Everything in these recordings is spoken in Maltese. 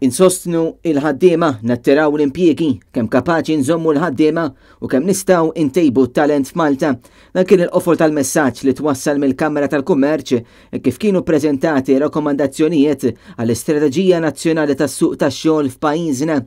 Insostnu il-ħaddiema nattiraw l-impjiegi kemm kapaċi nżommu l-ħaddiema u kemm nistgħu intejbu t-talent f'Malta. Dan kien il-qofol tal-messaġġ li twassal mill-Kamra tal-Kummerċ kif kienu ppreżentati rakkomandazzjonijiet għall-Istrateġija Nazzjonali tas-Suq tax-xogħol f'pajjiżna.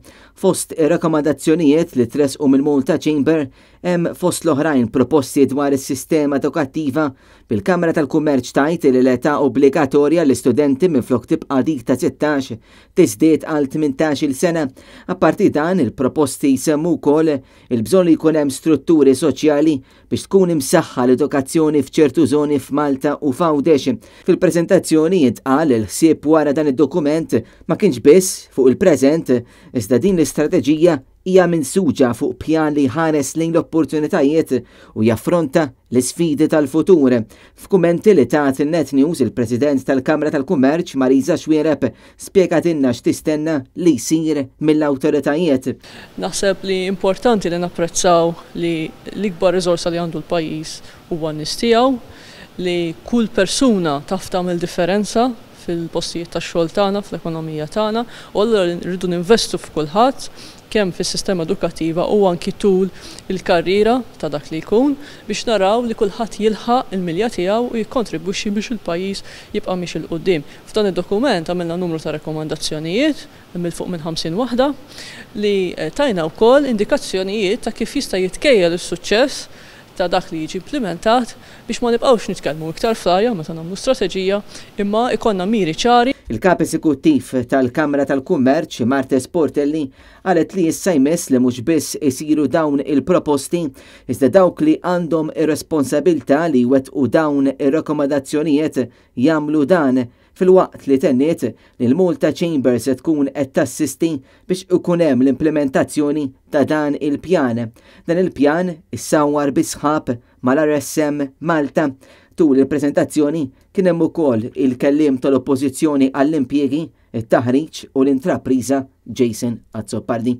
Fost ir-rakkomandazzjonijiet li tresqu mill-Malta Chamber hemm fost l-oħrajn proposti dwar is-sistema edukattiva. Bil-Kamra tal-Kummerċ tajt li l-età obbligatorja l-istudenti minflok tibqa' dik ta' 16 tiżdied għal 18-il sena. Apparti dan il-proposti jsemmu wkoll il-bżonn li jkun hemm strutturi soċjali biex tkun imsaħħa l-edukazzjoni f'ċertu żoni f'Malta u f'Għawdex. Fil-preżentazzjoni jitqal il-ħsieb wara dan id-dokument ma kienx biss fuq il-preżent iżda din l-istrateġija hija minsuġa fuq pjan li ħares lejn l-opportunitajiet u jaffronta l-isfidi tal-futur. F'kummenti li tat il-Net News il-President tal-Kamra tal-Kummerċ Marisa Xwiereb spjegatilna x'tistenna li jsir mill-awtoritajiet. Naħseb li importanti li napprezzaw li l-ikbar riżorsa li għandu l-pajjiż huwa n-nies tiegħu, li kull persuna taf tagħmel differenza fil-postijiet tax-xogħol tagħna, fl-ekonomija tagħna, u allura rridu ninvestu f'kulħadd kemm fis-sistema edukattiva u anki tul il-karriera ta' dak li jkun biex naraw li kulħadd jilħaq il-milja tiegħu u jikkontribwixxi biex il-pajjiż jibqa' miex il qudiem. F'dan id-dokument għamilna numru ta' rekomandazzjonijiet mill-fuq minn 50 waħda li tajna wkoll indikazzjonijiet ta' kif jista' jitkejjel is-suċċess ta' dak li jiġi implementat biex ma nibqgħux nitkellmu iktar fl-arja meta nagħmlu strateġija imma ikonna miri ċari. Il-Kap Eżekuttiv tal-Kamra tal-Kummerċ Marta Sportelli qalet li issa jmiss li mhux biss isiru dawn il-proposti iżda dawk li għandhom ir-responsabilità li jwettqu dawn ir-rakkomandazzjonijiet jagħmlu dan fil-waqt li tenniet li l-Malta Chamber se tkun qed tassisti biex ikun hemm l-implementazzjoni ta' dan il-pjan. Dan il-pjan issawwar bi sħab mal-RSM Malta. Tul il-preżentazzjoni kien hemm ukoll il-kelliem tal-Oppożizzjoni għall-impjiegi, it-taħriġ u l-intrapriża Jason Azzopardi.